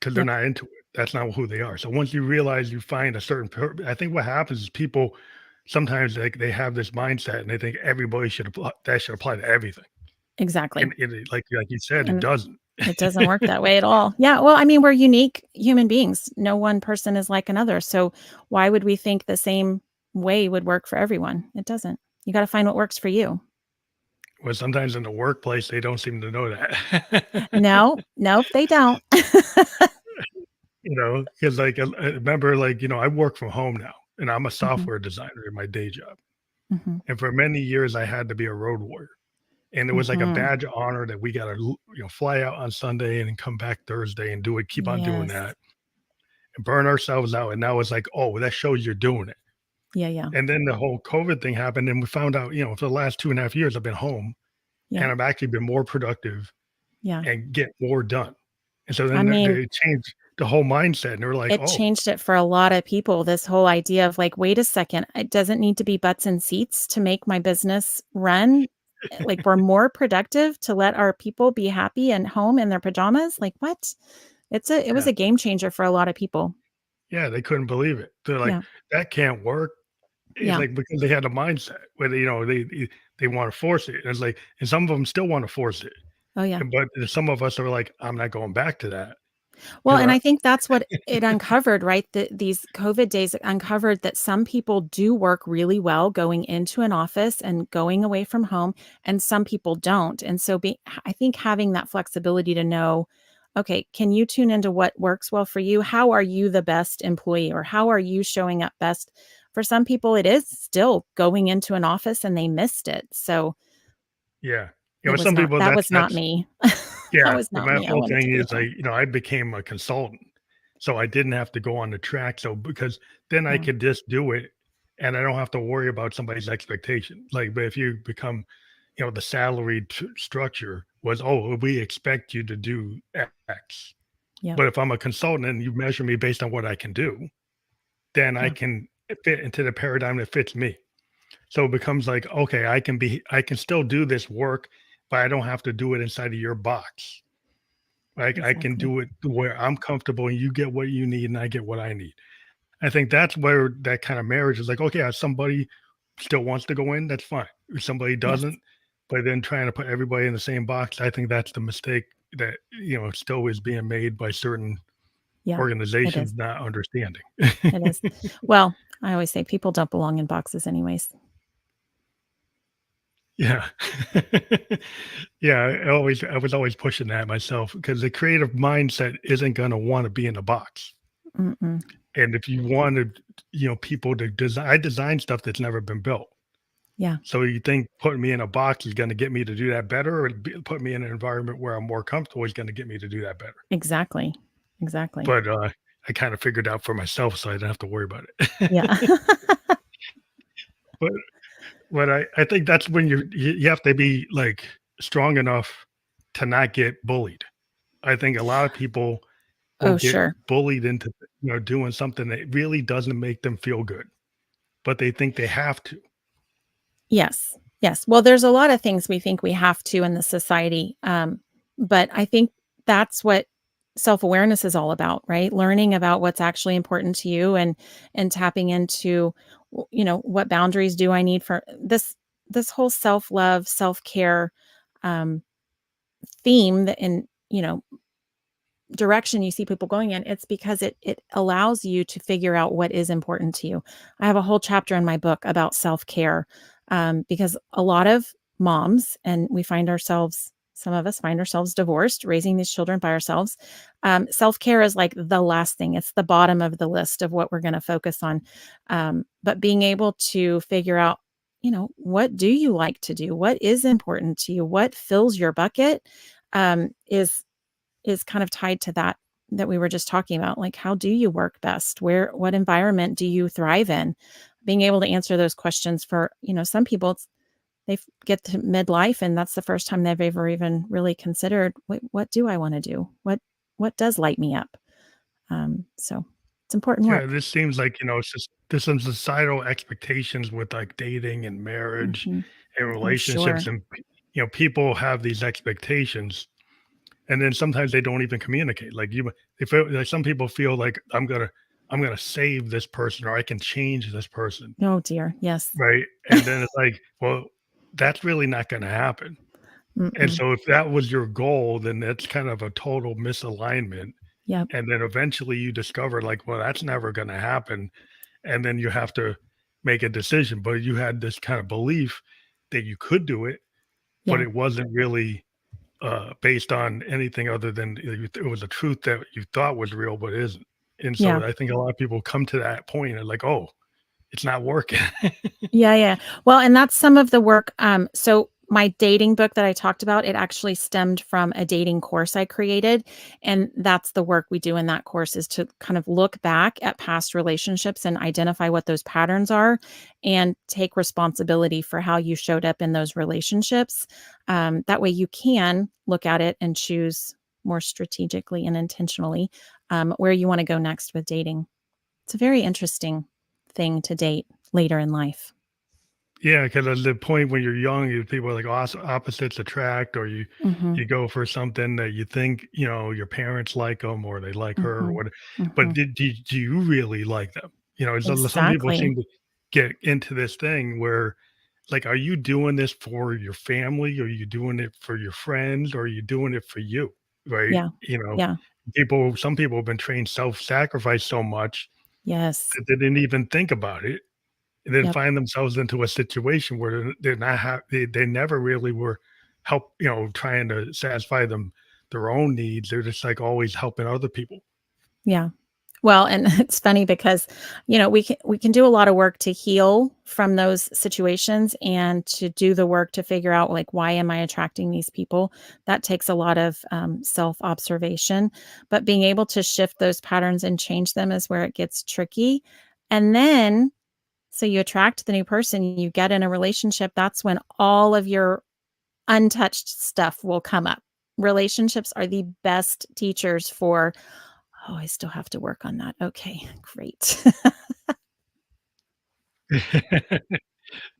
because they're Yep. not into it. That's not who they are. So once you realize you find a certain, I think what happens is people sometimes like they have this mindset and they think everybody should apply. That should apply to everything. Exactly. And like you said, it And doesn't. it doesn't work that way at all. Yeah. Well, I mean, we're unique human beings. No one person is like another. So why would we think the same way would work for everyone? It doesn't. You got to find what works for you. Well, sometimes in the workplace they don't seem to know that. No, nope, they don't. Because like I remember, like I work from home now, and I'm a Mhm, software designer in my day job. mhm, And for many years, I had to be a road warrior, and it was like a mhm. badge of honor that we got to fly out on Sunday and then come back Thursday and do it, keep on doing Yes. that, and burn ourselves out. And now it's like, oh, that shows you're doing it. Yeah, yeah, And then the whole COVID thing happened, and we found out, for the last 2.5 years, I've been home, yeah, and I've actually been more productive yeah. and get more done. And so I then mean, they changed the whole mindset, and they're like, it oh, changed it for a lot of people, this whole idea of like, "Wait a second, it doesn't need to be butts and seats to make my business run." Like, we're more productive to let our people be happy and home in their pajamas? Like, what? It was yeah, a game changer for a lot of people. yeah, they couldn't believe it. They're like, Yeah, that can't work. It's yeah. like because they had a mindset where they want to force it. And it's like, and some of them still want to force it. Oh, yeah. But some of us are like, I'm not going back to that Well, because and I think that's what it uncovered, right? These COVID days uncovered that some people do work really well going into an office and going away from home, and some people don't. And so, I think having that flexibility to know, okay, can you tune into what works well for you? How are you the best employee, or how are you showing up best? For some people, it is still going into an office and they missed it. So yeah, it was some not, people that was not that's me. That yeah. was not My me. I whole wanted to thing be is at home. I became a consultant, so I didn't have to go on the track. So because then I Yeah. could just do it, and I don't have to worry about somebody's expectation. Like, but if you become, the salaried structure was, oh, we expect you to do X. Yep. But if I'm a consultant and you measure me based on what I can do, then I Yeah. can fit into the paradigm that fits me. So it becomes like, okay, I can still do this work, but I don't have to do it inside of your box. Like I can Exactly. do it where I'm comfortable and you get what you need and I get what I need. I think that's where that kind of marriage is like, okay, if somebody still wants to go in, that's fine. If somebody Yes. doesn't, but then trying to put everybody in the same box, I think that's the mistake that, still is being made by certain Yeah. It is. organizations not understanding. It is. Well, I always say people don't belong in boxes anyways. Yeah. Yeah, I was always pushing that myself because the creative mindset isn't gonna wanna be in a box. Mm-mm. And if you wanted, people to design I design stuff that's never been built. Yeah, So you think putting me in a box is gonna get me to do that better, or put me in an environment where I'm more comfortable is gonna get me to do that better? exactly. Exactly. But, I kinda figured out for myself so I didn't have to worry about Yeah. it. But I think that's when you have to be, like, strong enough to not get bullied. I think a lot of people will Oh, get sure. bullied into, doing something that really doesn't make them feel good, but they think they have to. Yes. Yes. Well, there's a lot of things we think we have to in the society. But I think that's what self-awareness is all about, right? Learning about what's actually important to you and tapping into what boundaries do I need for this whole self-love, self-care um theme that in, direction you see people going in, it's because it allows you to figure out what is important to you. I have a whole chapter in my book about self-care, because a lot of moms, and we find ourselves, some of us find ourselves divorced, raising these children by ourselves. Self-care is like the last thing. It's the bottom of the list of what we're going to focus on. But being able to figure out, what do you like to do? What is important to you? What fills your bucket? Is kind of tied to that we were just talking about, like, how do you work best? What environment do you thrive in? Being able to answer those questions for, some people, get to midlife and that's the first time they've ever even really considered, what do I wanna do? What does light me up? So it's important Yeah, work. this seems like, it's just there's some societal expectations with, like, dating and marriage Mhm. and Oh, relationships, sure. and, people have these expectations, and then sometimes they don't even communicate. Like, like, some people feel like, I'm gonna save this person, or I can change this person, Oh, dear. Yes. right? And then it's like, well, that's really not gonna happen. And Mm-mm. so if that was your goal, then that's kind of a total misalignment, Yep. and then eventually you discover, like, well, that's never gonna happen, and then you have to make a decision. But you had this kind of belief that you could do it, but Yeah. it wasn't really, based on anything other than it was a truth that you thought was real, but isn't. And Yeah. so I think a lot of people come to that point and like, "Oh, it's not working." Yeah, yeah. Well, and that's some of the work. So my dating book that I talked about, it actually stemmed from a dating course I created. And that's the work we do in that course is to kind of look back at past relationships and identify what those patterns are and take responsibility for how you showed up in those relationships. That way you can look at it and choose more strategically and intentionally where you want to go next with dating. It's a very interesting thing to date later in life. Yeah, because at the point when you're young, people are like, opposites attract, or you Mhm, go for something that you think, your parents like them, or they like her, or mhm, what. But mhm. do you really like them? Some people Exactly. seem to get into this thing where, like, are you doing this for your family? Are you doing it for your friends? Or are you doing it for you? Right? Yeah, yeah, Some people have been trained self-sacrifice so much yes, that they didn't even think about it, and then yep, find themselves into a situation where they're not they never really were trying to satisfy their own needs. They're just, like, always helping other people. yeah. Well, and it's funny because, we can do a lot of work to heal from those situations and to do the work to figure out, like, why am I attracting these people? That takes a lot of, self-observation, but being able to shift those patterns and change them is where it gets tricky, and then so you attract the new person, you get in a relationship, that's when all of your untouched stuff will come up. Relationships are the best teachers for, "Oh, I still have to work on that. Okay, great."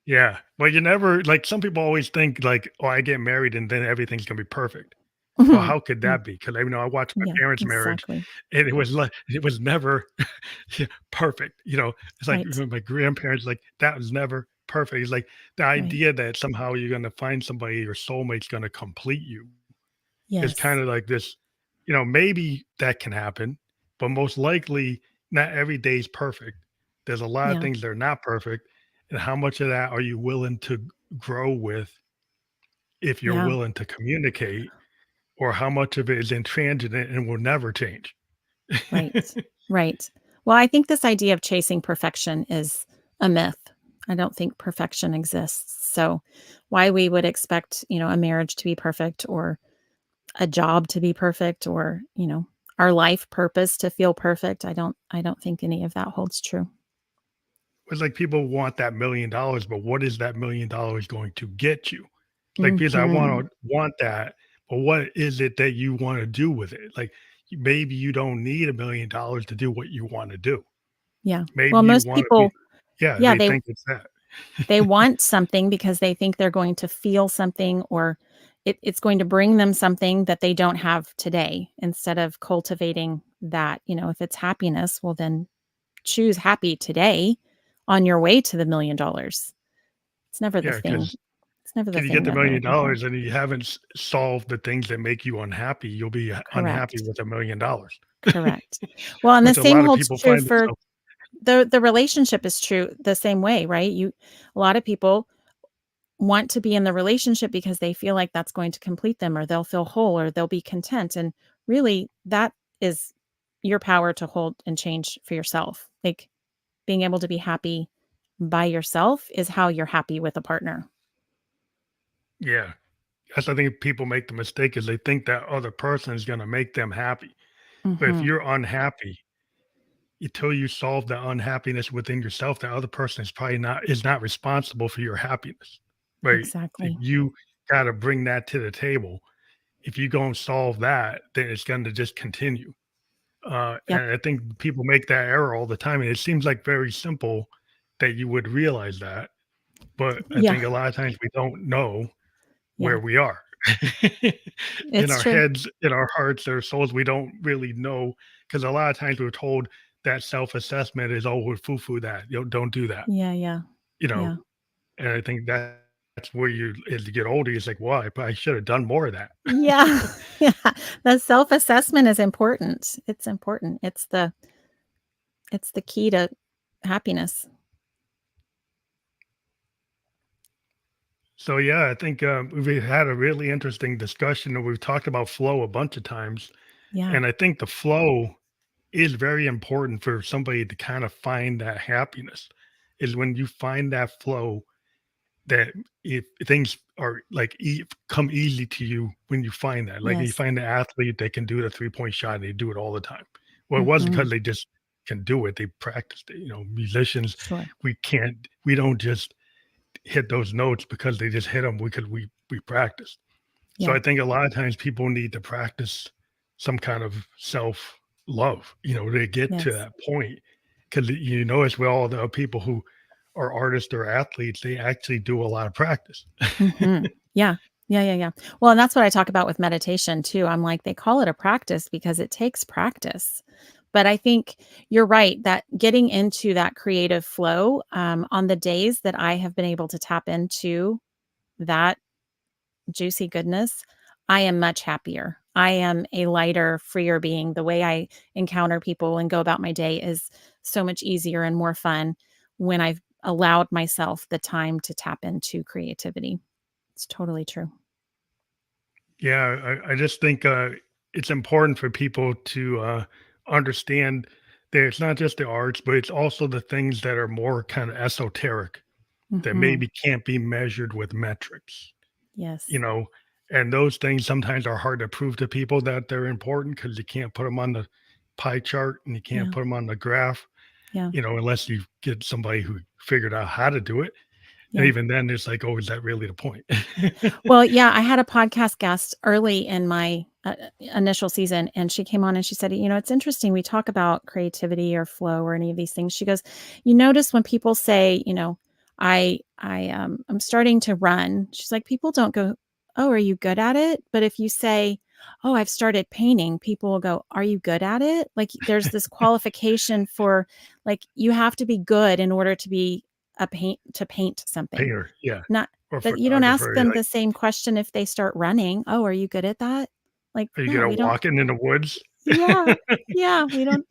Yeah. Well, you never like, some people always think, like, "Oh, I get married and then everything's gonna be perfect." Well, Mhm. how could Mm, that be? Because I watched my yeah, parents' marriage, exactly. and it was never perfect. It's like, Right, my grandparents, like, that was never perfect. It's like the right. idea that somehow you're gonna find somebody, your soulmate's gonna complete you, is Yes. kinda like this. Maybe that can happen, but most likely not every day is perfect. There's a lot of Yeah. things that are not perfect, and how much of that are you willing to grow with if you're Yeah. willing to communicate, or how much of it is intransigent and will never change? Right. Right. Well, I think this idea of chasing perfection is a myth. I don't think perfection exists. So, why we would expect, a marriage to be perfect or a job to be perfect or, our life purpose to feel perfect, I don't think any of that holds true. It's like people want that $1,000,000, but what is that $1,000,000 going to get you? Like, because I Mhm. want that, but what is it that you wanna do with it? Like, maybe you don't need $1,000,000 to do what you wanna do. Yeah. Well, Maybe you most wanna be people, yeah, yeah, they they think it's that. they want something because they think they're going to feel something or it's going to bring them something that they don't have today instead of cultivating that. If it's happiness, well, then choose happy today on your way to the $1,000,000. It's never the Yeah, thing. because It's never the you get thing the that they're looking for. $1,000,000 and you haven't solved the things that make you unhappy, you'll be unhappy Correct. with $1,000,000, Correct. Well, and the which a same lot of holds people true find for themselves. the relationship is true the same way, right? A lot of people want to be in the relationship because they feel like that's going to complete them or they'll feel whole or they'll be content. And really, that is your power to hold and change for yourself. Like being able to be happy by yourself is how you're happy with a partner. Yeah. That's I think people make the mistake is they think that other person is gonna make them happy. But if Hmm. you're unhappy, until you solve the unhappiness within yourself, the other person is not responsible for your happiness, right? Like Exactly. you gotta bring that to the table. If you don't solve that, then it's gonna just continue. Yep. And I think people make that error all the time, and it seems like very simple that you would realize that, but I Yeah. think a lot of times we don't know Yeah. where we are. In It's our true. heads, in our hearts, our souls, we don't really know because a lot of times we're told that self-assessment is, "Oh, we're foo-foo that, don't do that," Yeah. Yeah. you know? Yeah. And I think that's where you as you get older, it's like, "Well, I probably should have done more of that." Yeah. Yeah. The self-assessment is important. It's important. It's the key to happiness. So, yeah, I think, we've had a really interesting discussion, and we've talked about flow a bunch of times, Yeah. and I think the flow is very important for somebody to kind of find that happiness, is when you find that flow that if things are like come easy to you when you find that, like you Yes. find the athlete that can do the 3-point shot and they do it all the time. Well, it wasn't Mhm. because they just can do it; they practiced it. Musicians, Sure. we don't just hit those notes because they just hit them because we practice. So Yeah. I think a lot of times people need to practice some kind of self love, to get to Yes. that point. Because you notice with all the people who are artists or athletes, they actually do a lot of practice. Mhm. Yeah. Yeah, yeah, yeah. Well, and that's what I talk about with meditation too. I'm like, they call it a practice because it takes practice. But I think you're right that getting into that creative flow, on the days that I have been able to tap into that juicy goodness, I am much happier. I am a lighter, freer being. The way I encounter people and go about my day is so much easier and more fun when I've allowed myself the time to tap into creativity. It's totally true. Yeah, I just think it's important for people to understand that it's not just the arts, but it's also the things that are more kind of esoteric that Mhm. maybe can't be measured with metrics. you Yes. know, and those things sometimes are hard to prove to people that they're important because you can't put them on the pie chart and you can't Yeah. put them on the graph, Yeah. unless you get somebody who figured out how to do it. And Yeah. even then, it's like, oh, is that really the point? Well, yeah, I had a podcast guest early in my, initial season, and she came on and she said, "It's interesting. We talk about creativity or flow or any of these things." She goes, "You notice when people say, I'm starting to run." She's like, "People don't go, 'Oh, are you good at it?' But if you say, 'Oh, I've started painting,' people will go, 'Are you good at it?' Like there's this qualification for like you have to be good in order to be to paint something. Painter, yeah, Not or but you don't ask photographer. You're them like, the same question if they start running. "Oh, are you good at that?" Like, are you no, gonna we don't. walk in the woods? Yeah. Yeah, we don't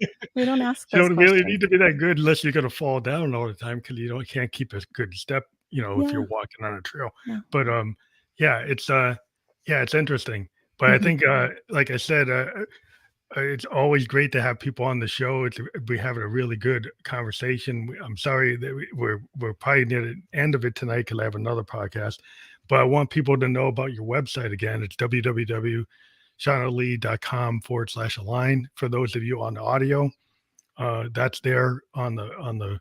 ask You those don't really questions. need to be that good unless you're gonna fall down all the time because can't keep a good step, if you're Yeah, walking on a trail. yeah. But, yeah, yeah, it's interesting. But I Mhm. think, like I said, it's always great to have people on the show. We're having a really good conversation. I'm sorry that we're probably near the end of it tonight because I have another podcast. But I want people to know about your website again. It's www.shaunalee.com/align for those of you on the audio. That's there on the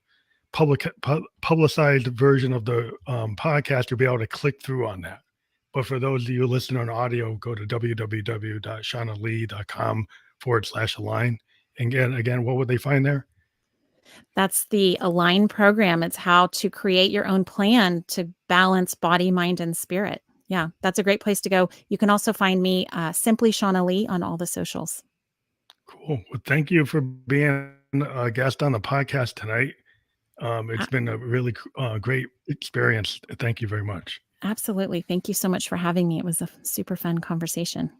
publicized version of the podcast. You'll be able to click through on that. But for those of you listening on audio, go to www.shaunalee.com/align. And again, what would they find there? That's the Align program. It's how to create your own plan to balance body, mind, and spirit. Yeah, that's a great place to go. You can also find me, simply Shauna Lee on all the socials. Cool. Well, thank you for being a guest on the podcast tonight. A It's been a really great experience. Thank you very much. Absolutely. Thank you so much for having me. It was a super fun conversation.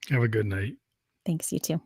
Have a good night. Thanks, you too.